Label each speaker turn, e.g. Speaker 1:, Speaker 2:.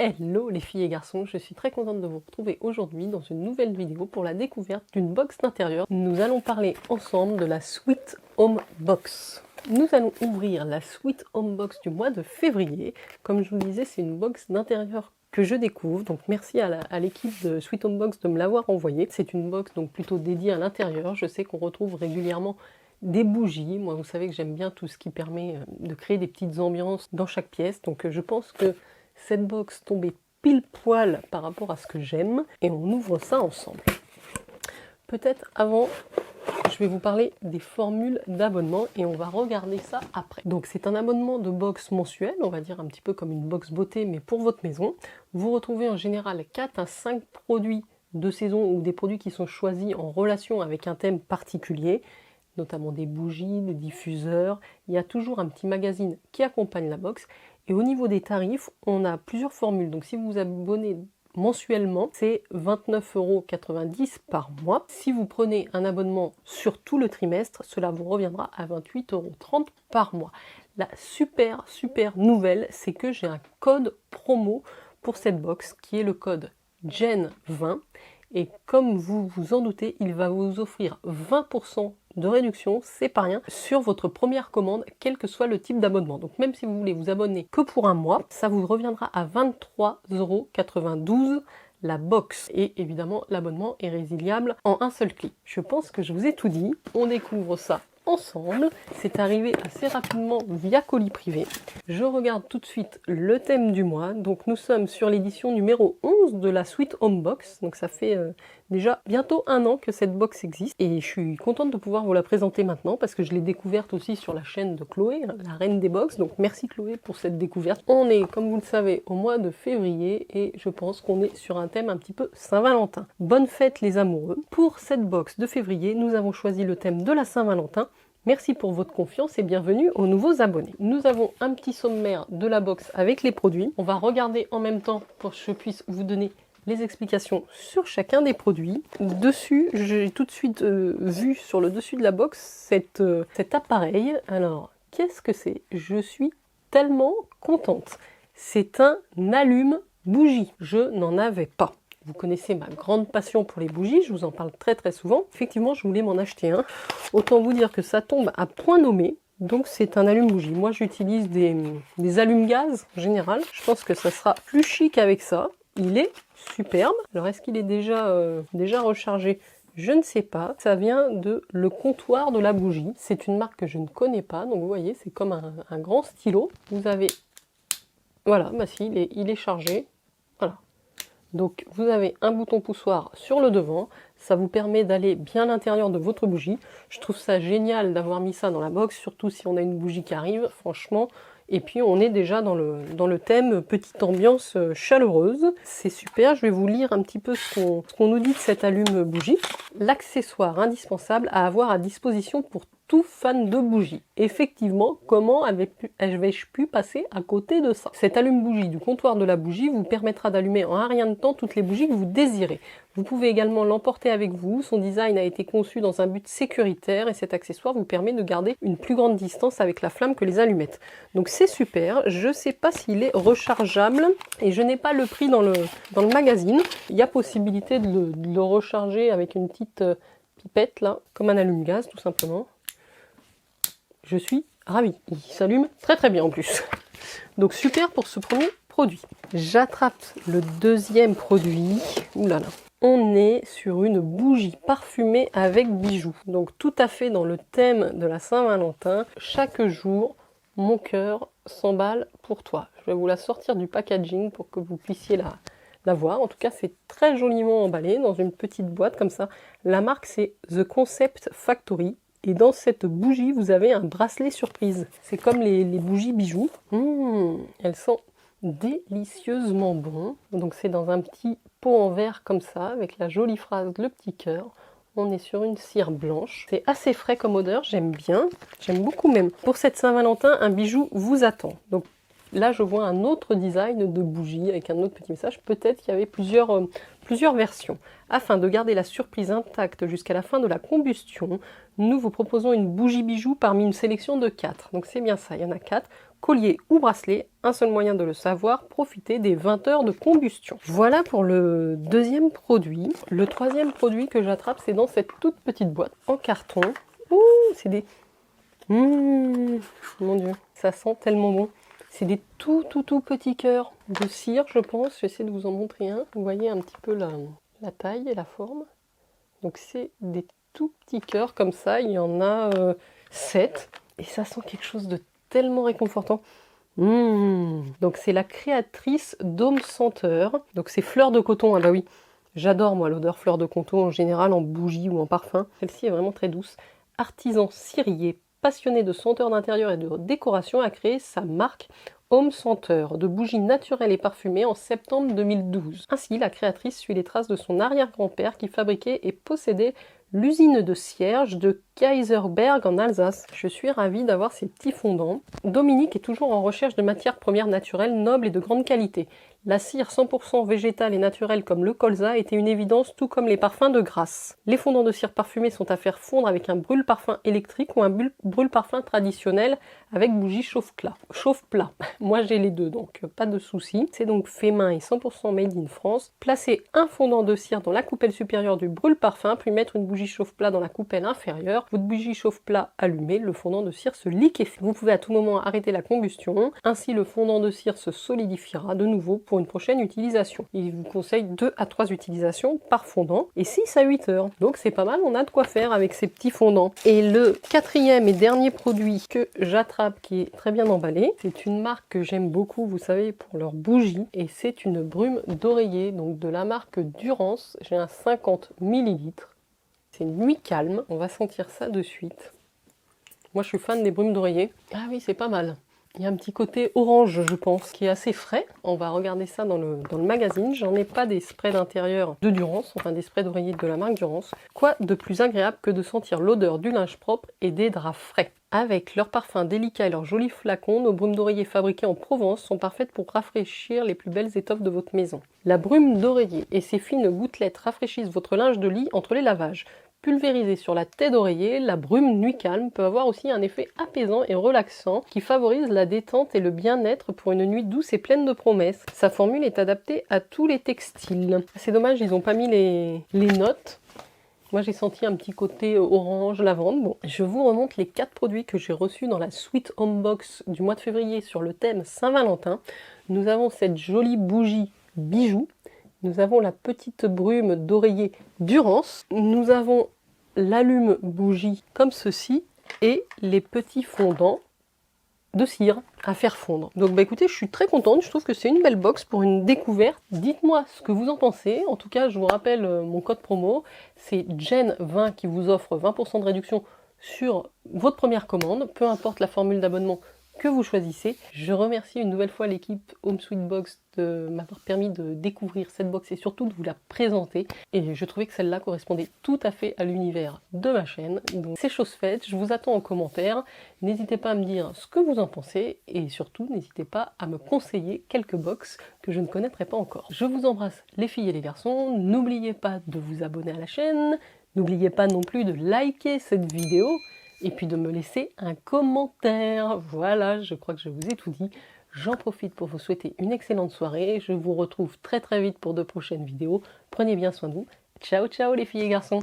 Speaker 1: Hello les filles et garçons, je suis très contente de vous retrouver aujourd'hui dans une nouvelle vidéo pour la découverte d'une box d'intérieur. Nous allons parler ensemble de la Sweet Home Box. Nous allons ouvrir la Sweet Home Box du mois de février. Comme je vous le disais, c'est une box d'intérieur que je découvre, donc merci à l'équipe de Sweet Home Box de me l'avoir envoyée. C'est une box donc plutôt dédiée à l'intérieur. Je sais qu'on retrouve régulièrement des bougies. Moi, vous savez que j'aime bien tout ce qui permet de créer des petites ambiances dans chaque pièce, donc je pense que cette box tombait pile poil par rapport à ce que j'aime et on ouvre ça ensemble. Peut-être avant, je vais vous parler des formules d'abonnement et on va regarder ça après. Donc c'est un abonnement de box mensuel, on va dire un petit peu comme une box beauté mais pour votre maison. Vous retrouvez en général 4 à 5 produits de saison ou des produits qui sont choisis en relation avec un thème particulier, notamment des bougies, des diffuseurs. Il y a toujours un petit magazine qui accompagne la box. Et au niveau des tarifs, on a plusieurs formules. Donc si vous vous abonnez mensuellement, c'est 29,90 € par mois. Si vous prenez un abonnement sur tout le trimestre, cela vous reviendra à 28,30 € par mois. La super nouvelle, c'est que j'ai un code promo pour cette box qui est le code GEN20. Et comme vous vous en doutez, il va vous offrir 20% de réduction, c'est pas rien, sur votre première commande, quel que soit le type d'abonnement. Donc même si vous voulez vous abonner que pour un mois, ça vous reviendra à 23,92 € la box. Et évidemment, l'abonnement est résiliable en un seul clic. Je pense que je vous ai tout dit. On découvre ça ensemble. C'est arrivé assez rapidement via colis privé. Je regarde tout de suite le thème du mois. Donc nous sommes sur l'édition numéro 11 de la Sweet Home Box. Donc ça fait déjà bientôt un an que cette box existe. Et je suis contente de pouvoir vous la présenter maintenant parce que je l'ai découverte aussi sur la chaîne de Chloé, la reine des box. Donc merci Chloé pour cette découverte. On est, comme vous le savez, au mois de février et je pense qu'on est sur un thème un petit peu Saint-Valentin. Bonne fête les amoureux. Pour cette box de février, nous avons choisi le thème de la Saint-Valentin. Merci pour votre confiance et bienvenue aux nouveaux abonnés. Nous avons un petit sommaire de la box avec les produits. On va regarder en même temps pour que je puisse vous donner les explications sur chacun des produits. Dessus, j'ai tout de suite vu sur le dessus de la box cet appareil. Alors, qu'est-ce que c'est? Je suis tellement contente. C'est un allume-bougie. Je n'en avais pas. Vous connaissez ma grande passion pour les bougies, je vous en parle très souvent. Effectivement, je voulais m'en acheter un. Autant vous dire que ça tombe à point nommé. Donc c'est un allume-bougie. Moi j'utilise des allume-gaz en général. Je pense que ça sera plus chic avec ça. Il est superbe. Alors est-ce qu'il est déjà rechargé? Je ne sais pas. Ça vient de Le Comptoir de la Bougie. C'est une marque que je ne connais pas. Donc vous voyez, c'est comme un grand stylo. Vous avez... Voilà, bah si, il est chargé. Voilà. Donc vous avez un bouton poussoir sur le devant, ça vous permet d'aller bien à l'intérieur de votre bougie. Je trouve ça génial d'avoir mis ça dans la box, surtout si on a une bougie qui arrive, franchement. Et puis on est déjà dans le thème petite ambiance chaleureuse. C'est super, je vais vous lire un petit peu ce qu'on nous dit de cette allume-bougie. L'accessoire indispensable à avoir à disposition pour tout fan de bougies. Effectivement, comment avais-je pu passer à côté de ça? Cette allume-bougie du Comptoir de la Bougie vous permettra d'allumer en un rien de temps toutes les bougies que vous désirez. Vous pouvez également l'emporter avec vous. Son design a été conçu dans un but sécuritaire et cet accessoire vous permet de garder une plus grande distance avec la flamme que les allumettes. Donc c'est super. Je ne sais pas s'il est rechargeable et je n'ai pas le prix dans le magazine. Il y a possibilité de le recharger avec une petite pipette là, comme un allume-gaz tout simplement. Je suis ravie. Il s'allume très bien en plus. Donc super pour ce premier produit. J'attrape le deuxième produit. Ouh là là. On est sur une bougie parfumée avec bijoux. Donc tout à fait dans le thème de la Saint-Valentin. Chaque jour, mon cœur s'emballe pour toi. Je vais vous la sortir du packaging pour que vous puissiez la voir. En tout cas, c'est très joliment emballé dans une petite boîte comme ça. La marque, c'est The Concept Factory. Et dans cette bougie, vous avez un bracelet surprise. C'est comme les bougies bijoux. Elles sont délicieusement bonnes. Donc c'est dans un petit pot en verre comme ça, avec la jolie phrase le petit cœur. On est sur une cire blanche. C'est assez frais comme odeur, j'aime bien. J'aime beaucoup même. Pour cette Saint-Valentin, un bijou vous attend. Donc là je vois un autre design de bougie avec un autre petit message. Peut-être qu'il y avait plusieurs versions. Afin de garder la surprise intacte jusqu'à la fin de la combustion, nous vous proposons une bougie bijou parmi une sélection de 4. Donc c'est bien ça, il y en a 4. Collier ou bracelet, un seul moyen de le savoir, profitez des 20 heures de combustion. Voilà pour le deuxième produit. Le troisième produit que j'attrape, c'est dans cette toute petite boîte en carton. Ouh, c'est des... mon Dieu, ça sent tellement bon. C'est des tout petits cœurs de cire, je pense. J'essaie de vous en montrer un. Vous voyez un petit peu la taille et la forme. Donc c'est des tout petits cœurs comme ça. Il y en a 7. Et ça sent quelque chose de tellement réconfortant. Donc c'est la créatrice d'Homme Senteur. Donc c'est fleur de coton, ah bah oui. J'adore moi l'odeur fleur de coton en général en bougie ou en parfum. Celle-ci est vraiment très douce. Artisan cirier, passionné de senteurs d'intérieur et de décoration, a créé sa marque Homme Senteur, de bougies naturelles et parfumées en septembre 2012. Ainsi, la créatrice suit les traces de son arrière-grand-père qui fabriquait et possédait l'usine de cierge de Kaiserberg en Alsace. Je suis ravie d'avoir ces petits fondants. Dominique est toujours en recherche de matières premières naturelles, nobles et de grande qualité. La cire 100% végétale et naturelle comme le colza était une évidence, tout comme les parfums de Grasse. Les fondants de cire parfumée sont à faire fondre avec un brûle-parfum électrique ou un brûle-parfum traditionnel avec bougie chauffe-plat. Moi j'ai les deux, donc pas de souci. C'est donc fait main et 100% made in France. Placez un fondant de cire dans la coupelle supérieure du brûle-parfum, puis mettre une bougie chauffe-plat dans la coupelle inférieure. Votre bougie chauffe-plat allumée, le fondant de cire se liquéfie. Vous pouvez à tout moment arrêter la combustion. Ainsi, le fondant de cire se solidifiera de nouveau pour une prochaine utilisation. Il vous conseille 2 à 3 utilisations par fondant et 6 à 8 heures. Donc c'est pas mal, on a de quoi faire avec ces petits fondants. Et le quatrième et dernier produit que j'attrape qui est très bien emballé, c'est une marque que j'aime beaucoup, vous savez, pour leurs bougies, et c'est une brume d'oreiller, donc de la marque Durance. J'ai un 50 ml. C'est Nuit Calme, on va sentir ça de suite. Moi je suis fan des brumes d'oreiller. Ah oui, c'est pas mal. Il y a un petit côté orange, je pense, qui est assez frais. On va regarder ça dans le magazine. J'en ai pas des sprays d'intérieur de Durance, enfin des sprays d'oreiller de la marque Durance. Quoi de plus agréable que de sentir l'odeur du linge propre et des draps frais. Avec leur parfum délicat et leurs jolis flacons, nos brumes d'oreiller fabriquées en Provence sont parfaites pour rafraîchir les plus belles étoffes de votre maison. La brume d'oreiller et ses fines gouttelettes rafraîchissent votre linge de lit entre les lavages. Pulvérisée sur la tête d'oreiller, la brume Nuit Calme peut avoir aussi un effet apaisant et relaxant qui favorise la détente et le bien-être pour une nuit douce et pleine de promesses. Sa formule est adaptée à tous les textiles. C'est dommage, ils n'ont pas mis les notes. Moi j'ai senti un petit côté orange, lavande. Bon, je vous remonte les 4 produits que j'ai reçus dans la Sweet Home Box du mois de février sur le thème Saint-Valentin. Nous avons cette jolie bougie bijou. Nous avons la petite brume d'oreiller Durance. Nous avons l'allume bougie comme ceci et les petits fondants de cire à faire fondre. Donc bah écoutez, je suis très contente, je trouve que c'est une belle box pour une découverte. Dites-moi ce que vous en pensez. En tout cas, je vous rappelle mon code promo, c'est Jen20 qui vous offre 20% de réduction sur votre première commande, peu importe la formule d'abonnement que vous choisissez. Je remercie une nouvelle fois l'équipe Home Sweet Box de m'avoir permis de découvrir cette box et surtout de vous la présenter. Et je trouvais que celle-là correspondait tout à fait à l'univers de ma chaîne. Donc c'est chose faite, je vous attends en commentaire. N'hésitez pas à me dire ce que vous en pensez et surtout n'hésitez pas à me conseiller quelques box que je ne connaîtrais pas encore. Je vous embrasse les filles et les garçons. N'oubliez pas de vous abonner à la chaîne. N'oubliez pas non plus de liker cette vidéo. Et puis de me laisser un commentaire. Voilà, je crois que je vous ai tout dit. J'en profite pour vous souhaiter une excellente soirée. Je vous retrouve très vite pour de prochaines vidéos. Prenez bien soin de vous. Ciao, ciao les filles et garçons.